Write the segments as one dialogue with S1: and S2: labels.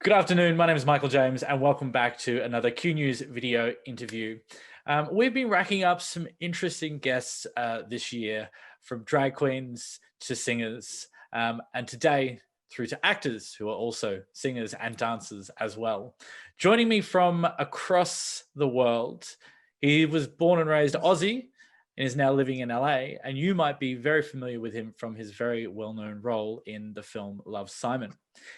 S1: Good afternoon. My name is Michael James, and welcome back to another Q News video interview. We've been racking up some interesting guests this year, from drag queens to singers, and today through to actors who are also singers and dancers as well. Joining me from across the world, he was born and raised Aussie and is now living in LA, and you might be very familiar with him from his very well-known role in the film Love, Simon.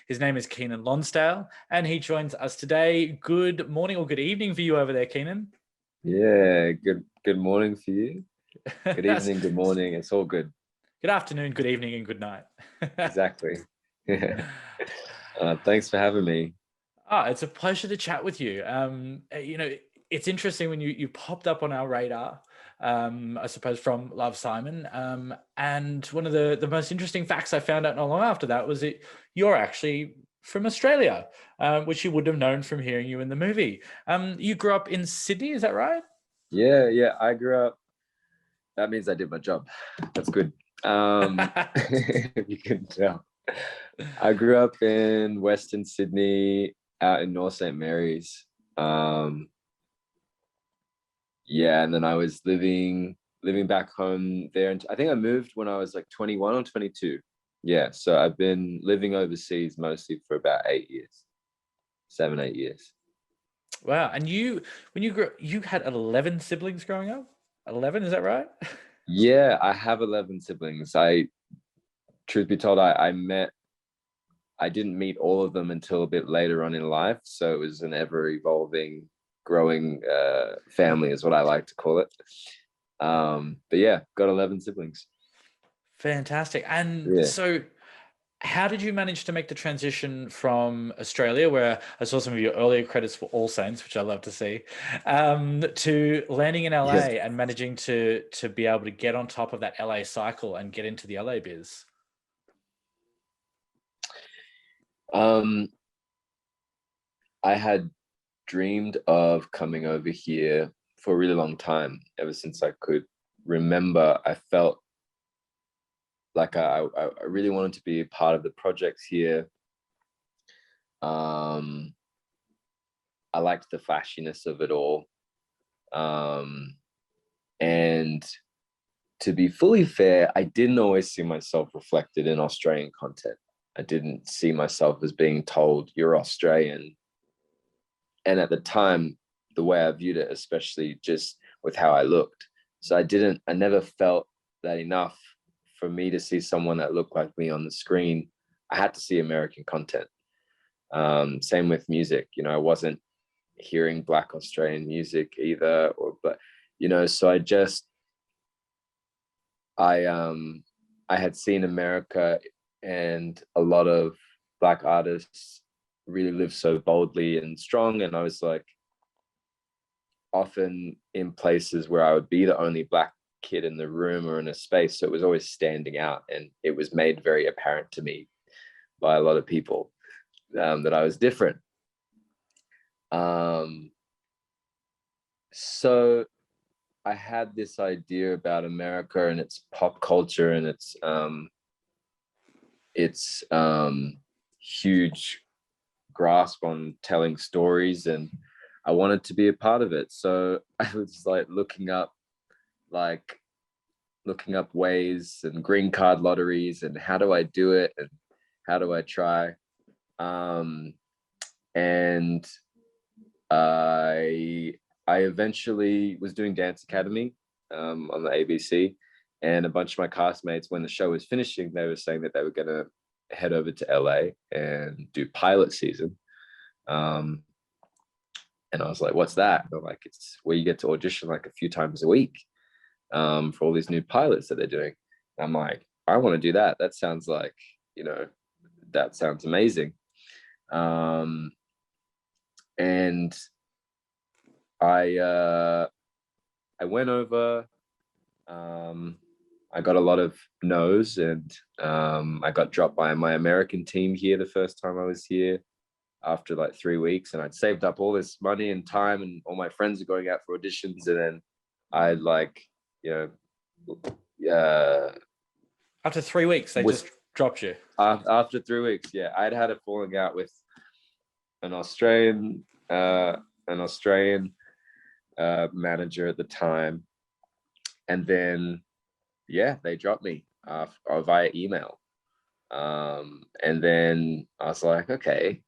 S1: His name is Keiynan Lonsdale, and he joins us today. Good morning or good evening for you over there, Keiynan.
S2: Yeah, good morning for you. Good evening, good morning. It's all good.
S1: Good afternoon, good evening, and good night.
S2: Exactly. Thanks for having me.
S1: It's a pleasure to chat with you. It's interesting when you popped up on our radar, I suppose, from Love, Simon. And one of the most interesting facts I found out not long after that was that you're actually from Australia, which you would have known from hearing you in the movie. You grew up in Sydney, is that right?
S2: Yeah. I grew up. That means I did my job. That's good. If you can tell. I grew up in Western Sydney, out in North St. Mary's. Yeah, and then I was living back home there, and I think I moved when I was like 21 or 22. Yeah, so I've been living overseas mostly for about 8 years, 7-8 years.
S1: Wow. And when you grew up, you had 11 siblings growing up? 11, is that right?
S2: Yeah, I have 11 siblings. Truth be told, I didn't meet all of them until a bit later on in life, so it was an ever evolving, growing family is what I like to call it. But yeah, got 11 siblings.
S1: Fantastic. And
S2: Yeah.
S1: so how did you manage to make the transition from Australia, where I saw some of your earlier credits for All Saints, which I love to see, to landing in LA
S2: Yeah.
S1: and managing to be able to get on top of that LA cycle and get into the LA biz?
S2: I had dreamed of coming over here for a really long time. Ever since I could remember, I felt like I really wanted to be a part of the projects here. I liked the flashiness of it all. And to be fully fair, I didn't always see myself reflected in Australian content. I didn't see myself as being told, you're Australian. And at the time, the way I viewed it, especially just with how I looked. So I never felt that enough for me to see someone that looked like me on the screen. I had to see American content. Same with music, I wasn't hearing Black Australian music either, but so I had seen America and a lot of Black artists really live so boldly and strong, and I was like often in places where I would be the only Black kid in the room or in a space, so it was always standing out, and it was made very apparent to me by a lot of people that I was different. So I had this idea about America and its pop culture and its huge grasp on telling stories, and I wanted to be a part of it. So I was like looking up ways and green card lotteries and how do I do it and how do I try. And I eventually was doing Dance Academy on the ABC, and a bunch of my castmates, when the show was finishing, they were saying that they were going to head over to LA and do pilot season. And I was like, what's that? They're like, it's where you get to audition like a few times a week for all these new pilots that they're doing. And I'm like, I want to do that. That sounds like, that sounds amazing. And I went over. I got a lot of no's, and I got dropped by my American team here the first time I was here after like 3 weeks, and I'd saved up all this money and time, and all my friends are going out for auditions, and then I'd
S1: After 3 weeks, they just dropped you.
S2: After 3 weeks, yeah, I'd had a falling out with an Australian uh, an Australian manager at the time, and then yeah, they dropped me via email. And then I was like, okay,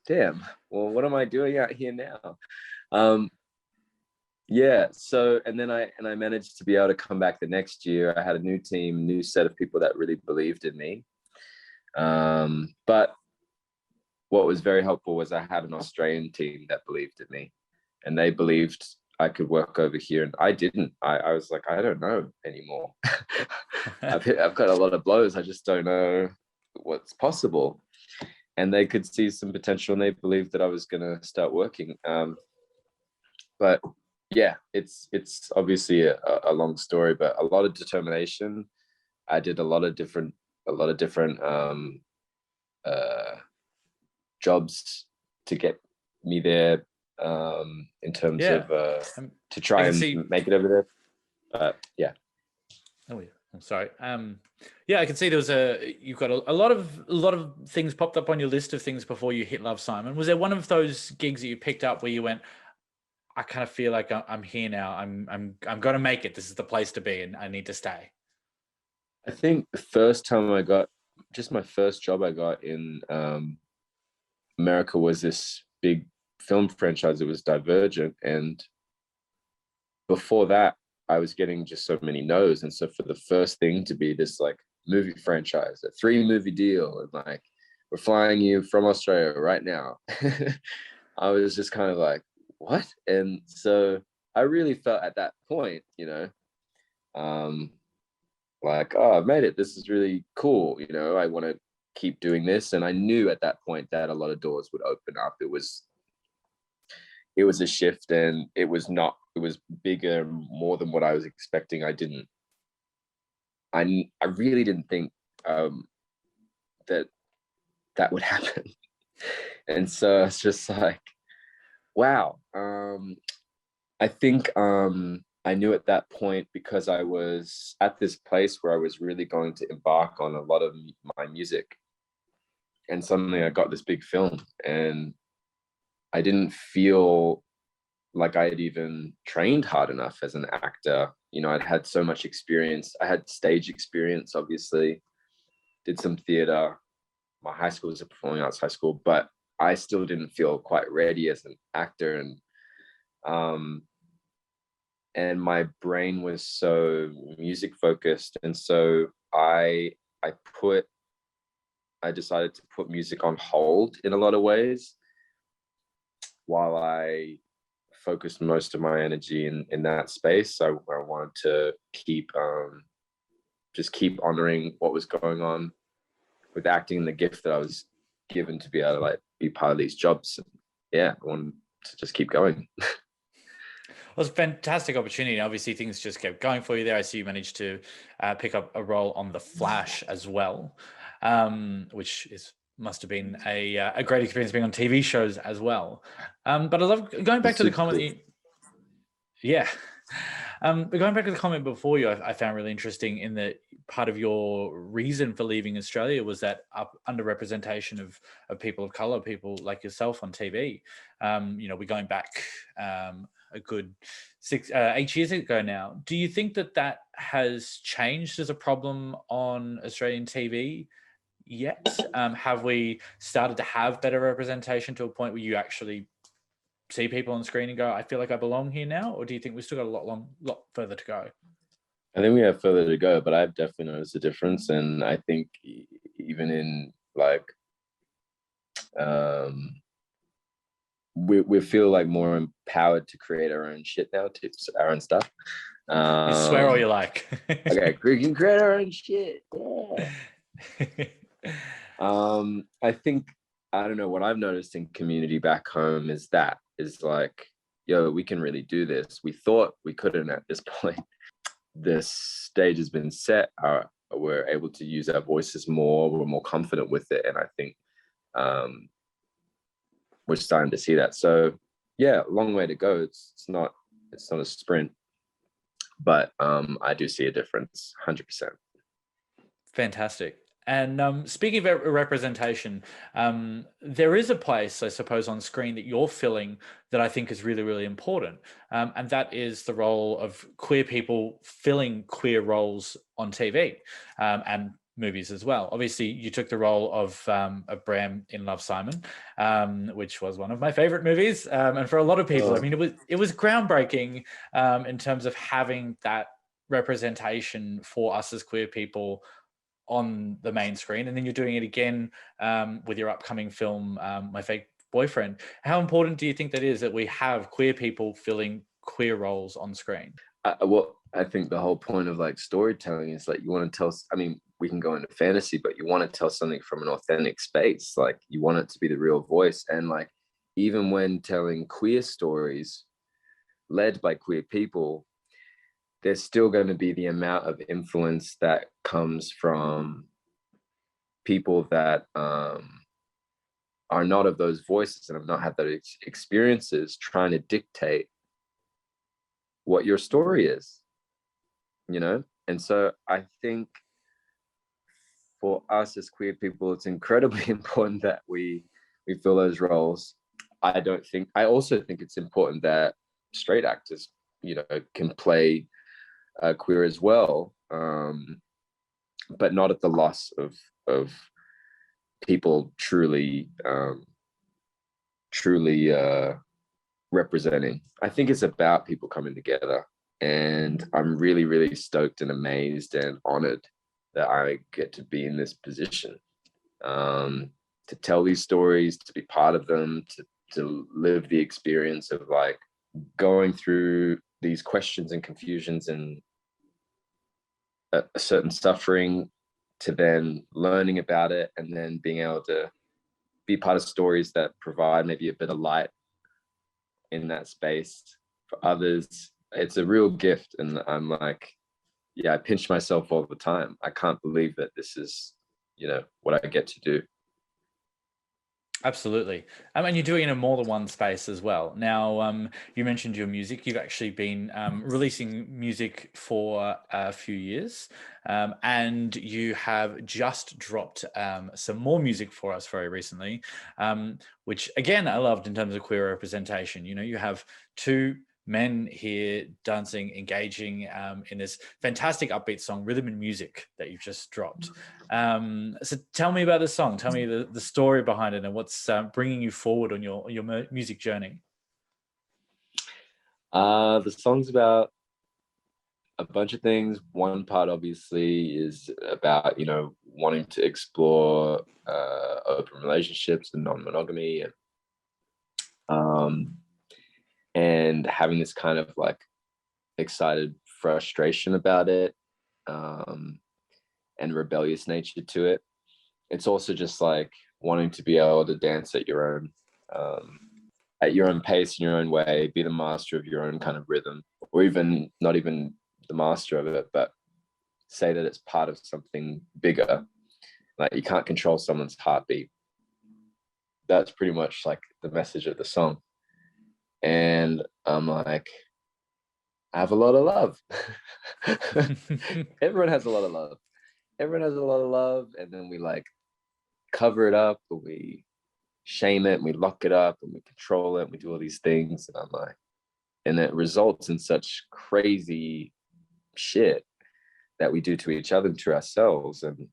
S2: damn. Well, what am I doing out here now? Yeah. So, and then I managed to be able to come back the next year. I had a new team, new set of people that really believed in me. But what was very helpful was I had an Australian team that believed in me, and they believed I could work over here, and I didn't. I was like, I don't know anymore. I've got a lot of blows. I just don't know what's possible. And they could see some potential, and they believed that I was going to start working. But yeah, it's obviously a long story, but a lot of determination. I did a lot of different jobs to get me there, in terms of to try and make it over there. But yeah.
S1: Oh yeah, I'm sorry. Yeah, I can see you've got a lot of things popped up on your list of things before you hit Love, Simon. Was there one of those gigs that you picked up where you went, I kind of feel like I'm here now. I'm going to make it. This is the place to be, and I need to stay.
S2: I think the first time I got my first job I got in America was this big film franchise. It was Divergent, and before that, I was getting just so many no's. And so for the first thing to be this like movie franchise, a 3-movie deal, and like, we're flying you from Australia right now, I was just kind of like, what? And so I really felt at that point, like, oh, I've made it. This is really cool. I want to keep doing this. And I knew at that point that a lot of doors would open up. It was a shift, and it was bigger, more than what I was expecting. I really didn't think that would happen. And so it's just like, wow. I think I knew at that point, because I was at this place where I was really going to embark on a lot of my music, and suddenly I got this big film, and I didn't feel like I had even trained hard enough as an actor. I'd had so much experience. I had stage experience, obviously, did some theater. My high school was a performing arts high school, but I still didn't feel quite ready as an actor. And my brain was so music focused. And so I decided to put music on hold in a lot of ways, while I focused most of my energy in that space. I wanted to keep honoring what was going on with acting, the gift that I was given to be able to like be part of these jobs. Yeah, I wanted to just keep going.
S1: Well, it's a fantastic opportunity. Obviously, things just kept going for you there. I see you managed to pick up a role on The Flash as well, which must have been a great experience being on TV shows as well. But I love going back to the comment. Cool. Yeah. But going back to the comment before you, I found really interesting in that part of your reason for leaving Australia was that underrepresentation of people of color, people like yourself on TV. We're going back a good 8 years ago now. Do you think that has changed as a problem on Australian TV yet? Have we started to have better representation to a point where you actually see people on screen and go, I feel like I belong here now? Or do you think we've still got a lot further to go?
S2: I think we have further to go, but I've definitely noticed a difference. And I think even in like, we feel like more empowered to create our own shit now, our own stuff.
S1: You swear all you like.
S2: Okay, we can create our own shit. Yeah. I think, I don't know, what I've noticed in community back home is like, yo, we can really do this. We thought we couldn't at this point. This stage has been set. We're able to use our voices more. We're more confident with it. And I think we're starting to see that. So yeah, long way to go. It's not a sprint, but I do see a difference, 100%.
S1: Fantastic. And speaking of representation, there is a place, I suppose, on screen that you're filling that I think is really, really important. And that is the role of queer people filling queer roles on TV and movies as well. Obviously, you took the role of Bram in Love, Simon, which was one of my favorite movies. And for a lot of people, I mean, it was groundbreaking in terms of having that representation for us as queer people on the main screen, and then you're doing it again with your upcoming film, My Fake Boyfriend. How important do you think that is, that we have queer people filling queer roles on screen?
S2: Well, I think the whole point of like storytelling is like you want to tell. I mean, we can go into fantasy, but you want to tell something from an authentic space. Like you want it to be the real voice, and like even when telling queer stories led by queer people, there's still going to be the amount of influence that comes from people that are not of those voices and have not had those experiences trying to dictate what your story is, you know? And so I think for us as queer people, it's incredibly important that we fill those roles. I also think it's important that straight actors, you know, can play queer as well, but not at the loss of people truly representing. I think it's about people coming together, and I'm really, really stoked and amazed and honored that I get to be in this position, to tell these stories, to be part of them, to live the experience of like going through these questions and confusions and a certain suffering, to then learning about it and then being able to be part of stories that provide maybe a bit of light in that space for others. It's a real gift, and I'm like, yeah, I pinch myself all the time. I can't believe that this is, you know, what I get to do.
S1: Absolutely. And you're doing it in more than one space as well. Now, you mentioned your music. You've actually been releasing music for a few years, and you have just dropped some more music for us very recently, which again, I loved in terms of queer representation. You know, you have two men here dancing, engaging in this fantastic upbeat song, Rhythm and Music, that you've just dropped. So tell me about the song. Tell me the story behind it and what's bringing you forward on your music journey.
S2: The song's about a bunch of things. One part obviously is about, you know, wanting to explore open relationships and non-monogamy, and having this kind of like excited frustration about it, and rebellious nature to it. It's also just like wanting to be able to dance at your own pace, in your own way, be the master of your own kind of rhythm, or even not even the master of it, but say that it's part of something bigger. Like you can't control someone's heartbeat. That's pretty much like the message of the song. And I'm like, I have a lot of love. Everyone has a lot of love. Everyone has a lot of love. And then we like cover it up, and we shame it, and we lock it up, and we control it, and we do all these things. And I'm like, and it results in such crazy shit that we do to each other and to ourselves. And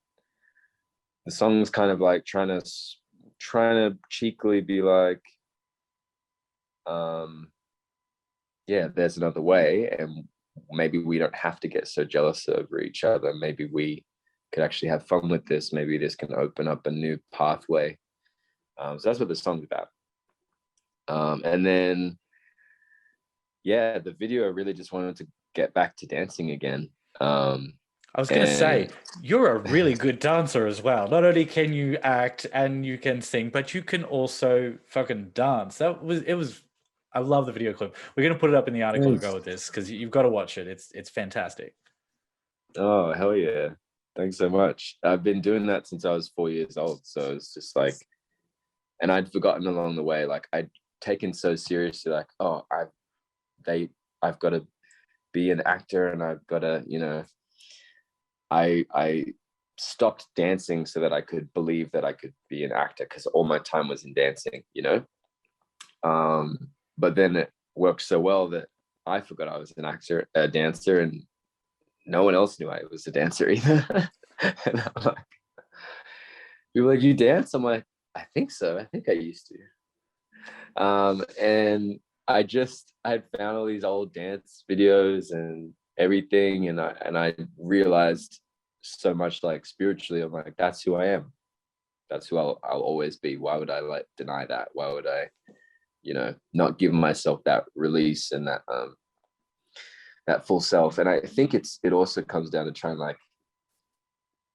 S2: the song's kind of like trying to cheekily be like, yeah, there's another way, and maybe we don't have to get so jealous over each other. Maybe we could actually have fun with this. Maybe this can open up a new pathway. So that's what the song's about. And then, yeah, the video, I really just wanted to get back to dancing again.
S1: I was going to say, you're a really good dancer as well. Not only can you act and you can sing, but you can also fucking dance. I love the video clip. We're going to put it up in the article to go with this, because you've got to watch it. It's fantastic.
S2: Oh, hell yeah. Thanks so much. I've been doing that since I was 4 years old. So it's just like, and I'd forgotten along the way, like I'd taken so seriously, like, oh, I've got to be an actor, and I've got to, you know, I stopped dancing so that I could believe that I could be an actor, because all my time was in dancing, you know. But then it worked so well that I forgot I was an actor, a dancer, and no one else knew I was a dancer either. And I'm like, people were like, you dance? I'm like, I think so. I think I used to. And I had found all these old dance videos and everything, and I realized so much, like spiritually, I'm like, that's who I am. That's who I'll always be. Why would I like deny that? Why would I, not give myself that release and that full self? And I think it also comes down to trying, like,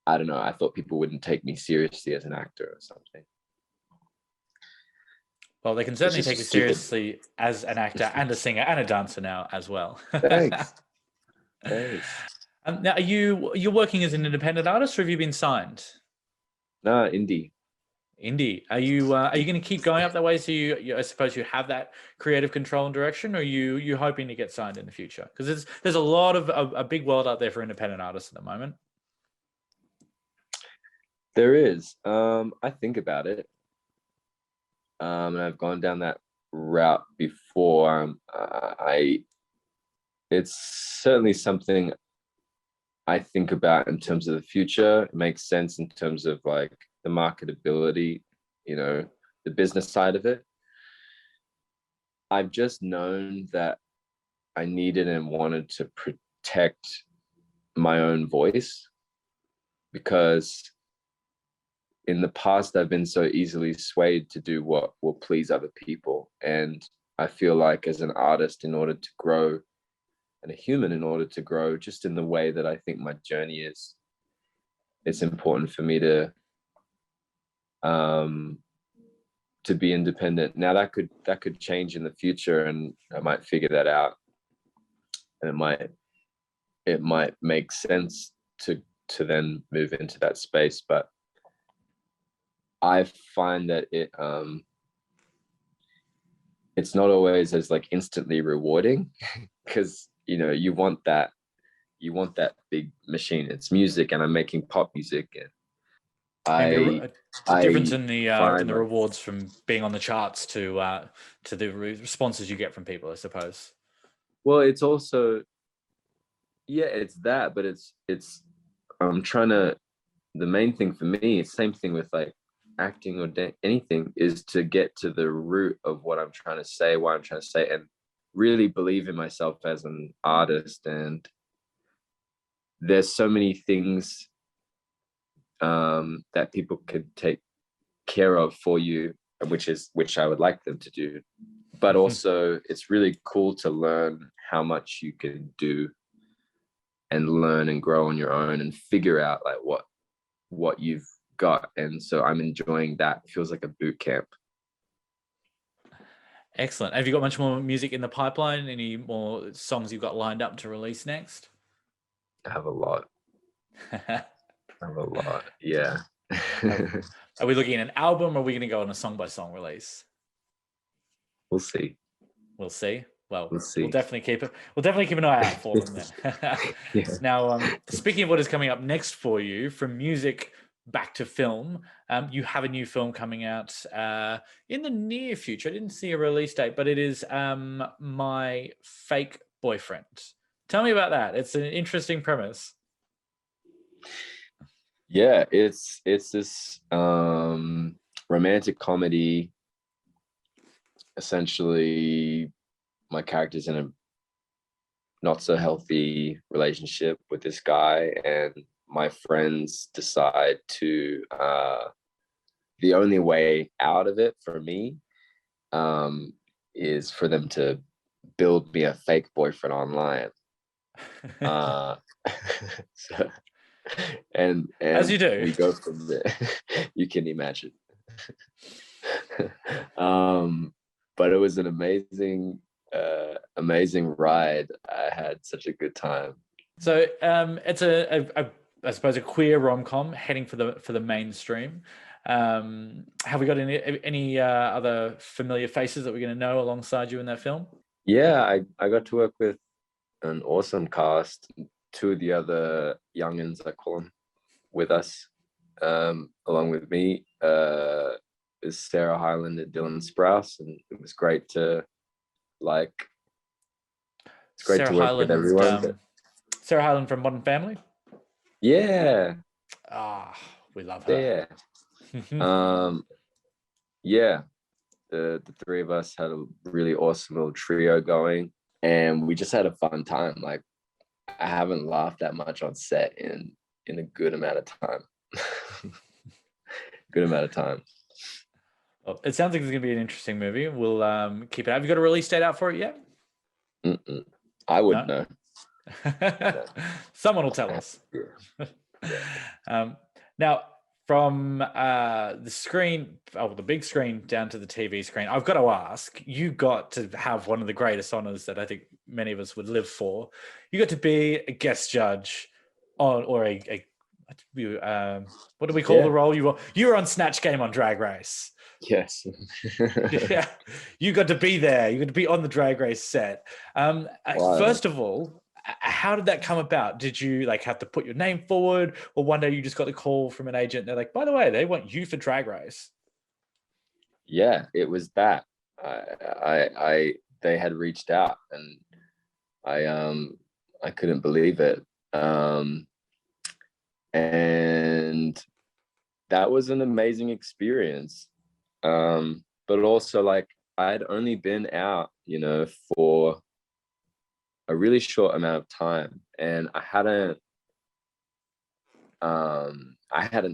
S2: I don't know, I thought people wouldn't take me seriously as an actor or something.
S1: Well, they can certainly take you seriously as an actor and a singer and a dancer now as well.
S2: Thanks. Thanks.
S1: Now, you're working as an independent artist, or have you been signed?
S2: No, indie.
S1: Indie. Are you going to keep going up that way? So I suppose you have that creative control and direction, or are you hoping to get signed in the future? Because there's a lot of a big world out there for independent artists at the moment.
S2: There is. I think about it. And I've gone down that route before. It's certainly something I think about in terms of the future. It makes sense in terms of like the marketability, the business side of it. I've just known that I needed and wanted to protect my own voice, because in the past I've been so easily swayed to do what will please other people. And I feel like as an artist, in order to grow, and a human, in order to grow just in the way that I think my journey is, it's important for me to be independent. Now that could change in the future, and I might figure that out, and it might make sense to then move into that space. But I find that it's not always as like instantly rewarding, because you want that big machine. It's music, and I'm making pop music, and
S1: a difference in the rewards from being on the charts to the responses you get from people, I suppose.
S2: Well, it's also, yeah, it's that, but it's I'm trying to, the main thing for me, same thing with like acting or anything, is to get to the root of what I'm trying to say, why I'm trying to say, and really believe in myself as an artist. And there's so many things that people could take care of for you, which I would like them to do. But also it's really cool to learn how much you can do and learn and grow on your own and figure out like what you've got. And so I'm enjoying that. It feels like a boot camp.
S1: Excellent. Have you got much more music in the pipeline? Any more songs you've got lined up to release next?
S2: I have a lot. Yeah.
S1: Are we looking at an album, or are we going to go on a song by song release?
S2: We'll see.
S1: We'll see. Well,
S2: we'll see.
S1: We'll definitely keep an eye out for them then.
S2: Yeah.
S1: Now, speaking of what is coming up next for you, from music back to film, you have a new film coming out in the near future. I didn't see a release date, but it is My Fake Boyfriend. Tell me about that. It's an interesting premise.
S2: Yeah, it's this romantic comedy. Essentially, my character's in a not so healthy relationship with this guy, and my friends decide to the only way out of it for me is for them to build me a fake boyfriend online. So, and
S1: as you do,
S2: we go from there. You can imagine. But it was an amazing ride. I had such a good time.
S1: So it's I suppose a queer rom-com heading for the mainstream. Have we got any other familiar faces that we're going to know alongside you in that film?
S2: Yeah, I got to work with an awesome cast. Two of the other youngins, I call them. with us, along with me, is Sarah Hyland and Dylan Sprouse, and it was great to like. It's great to work with everyone.
S1: Sarah Hyland from Modern Family.
S2: Yeah.
S1: We love her.
S2: Yeah. Yeah. The three of us had a really awesome little trio going, and we just had a fun time. Like, I haven't laughed that much on set in a good amount of time. Good amount of time.
S1: Well, it sounds like it's going to be an interesting movie. We'll keep it. Have you got a release date out for it yet?
S2: I wouldn't know.
S1: Someone will tell us. Now, from the screen, the big screen down to the TV screen, I've got to ask, you got to have one of the greatest honors that I think many of us would live for. You got to be a guest judge on, or what do we call the role? You were on Snatch Game on Drag Race.
S2: Yes.
S1: Yeah, you got to be there. You got to be on the Drag Race set. Wow. First of all, how did that come about? Did you have to put your name forward, or one day you just got a call from an agent? They're like, by the way, they want you for Drag Race.
S2: Yeah, it was that. They had reached out, and I couldn't believe it. And that was an amazing experience. But also, I'd only been out, for a really short amount of time, and I hadn't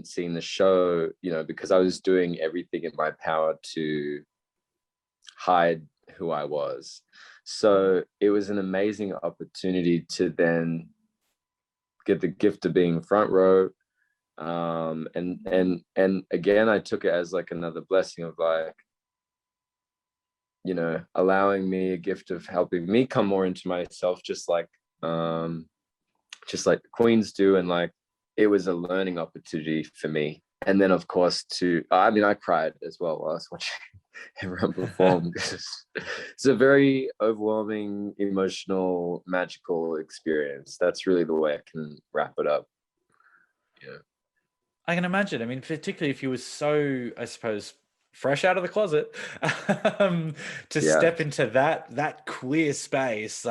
S2: seen the show, because I was doing everything in my power to hide who I was. So it was an amazing opportunity to then get the gift of being front row. And again, I took it as another blessing of allowing me a gift of helping me come more into myself, just like the queens do. And it was a learning opportunity for me. And then, of course, I cried as well while I was watching everyone perform. It's a very overwhelming, emotional, magical experience. That's really the way I can wrap it up. Yeah.
S1: I can imagine. I mean, particularly if you were so, I suppose, fresh out of the closet, to step into that queer space,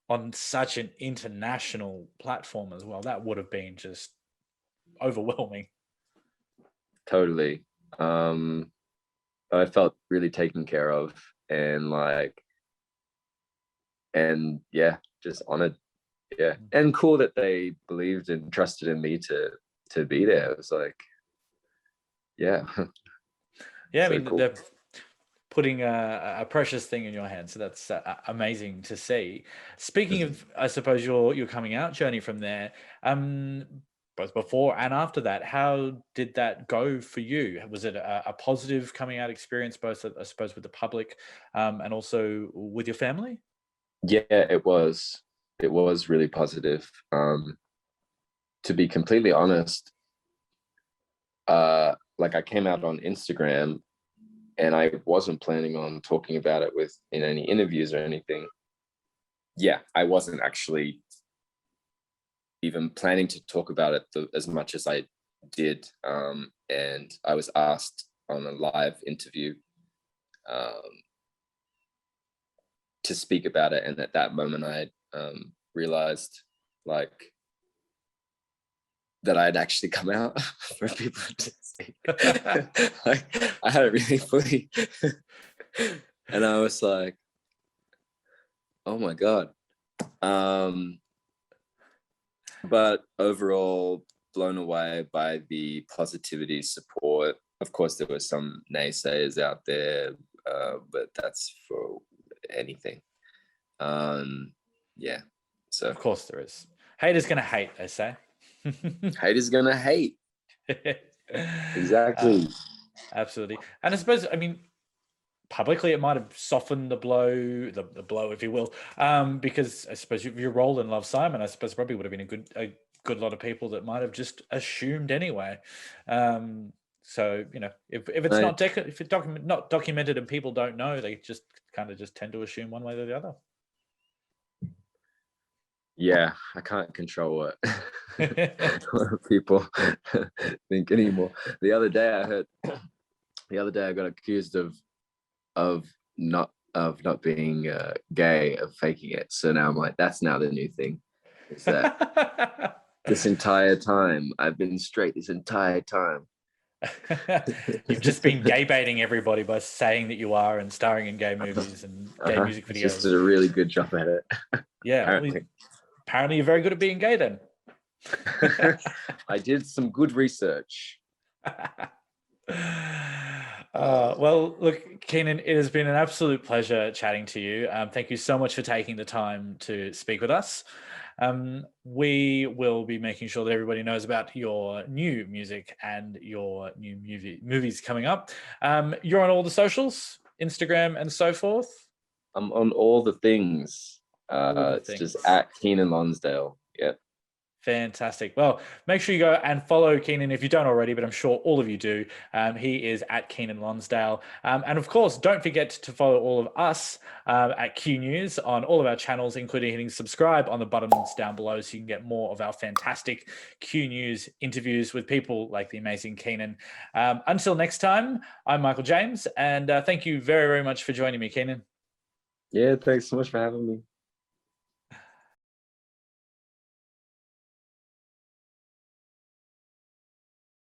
S1: on such an international platform as well, that would have been just overwhelming.
S2: Totally. I felt really taken care of, and just honored. Yeah. And cool that they believed and trusted in me to be there. It was yeah.
S1: Yeah, so I mean, cool. They're putting a precious thing in your hand, so that's amazing to see. Speaking of, I suppose, your coming out journey from there, both before and after that, how did that go for you? Was it a positive coming out experience, both, I suppose, with the public and also with your family?
S2: Yeah, it was. It was really positive. To be completely honest, I came out on Instagram, and I wasn't planning on talking about it in any interviews or anything. Yeah, I wasn't actually even planning to talk about it as much as I did. And I was asked on a live interview to speak about it. And at that moment, I realized that I'd actually come out for people to see. I hadn't really fully, and I was like, oh my God. But overall, blown away by the positivity, support. Of course, there were some naysayers out there, but that's for anything. Yeah. So
S1: of course there is. Haters gonna hate, they say.
S2: Haters gonna hate. Exactly.
S1: Absolutely. And I suppose, I mean, publicly it might have softened the blow, the blow, if you will, because I suppose your role in Love, Simon, I suppose probably would have been a good lot of people that might have just assumed anyway. So if it's not documented and people don't know, they just kind of just tend to assume one way or the other.
S2: Yeah, I can't control it. a lot of people think anymore. The other day I got accused of not being gay, of faking it. So now I'm like, that's now the new thing. Is that this entire time I've been straight this entire time.
S1: You've just been gay baiting everybody by saying that you are and starring in gay movies and gay music videos.
S2: Just did a really good job at it.
S1: Yeah, apparently you're very good at being gay then.
S2: I did some good research.
S1: Well, look, Keiynan, it has been an absolute pleasure chatting to you. Thank you so much for taking the time to speak with us. We will be making sure that everybody knows about your new music and your new movies coming up. You're on all the socials, Instagram and so forth?
S2: I'm on all the things. It's just at Keiynan Lonsdale. Yep.
S1: Fantastic. Well, make sure you go and follow Keiynan if you don't already, but I'm sure all of you do. He is at Keiynan Lonsdale. And of course, don't forget to follow all of us at Q News on all of our channels, including hitting subscribe on the buttons down below so you can get more of our fantastic Q News interviews with people like the amazing Keiynan. Until next time, I'm Michael James, and thank you very, very much for joining me, Keiynan.
S2: Yeah, thanks so much for having me.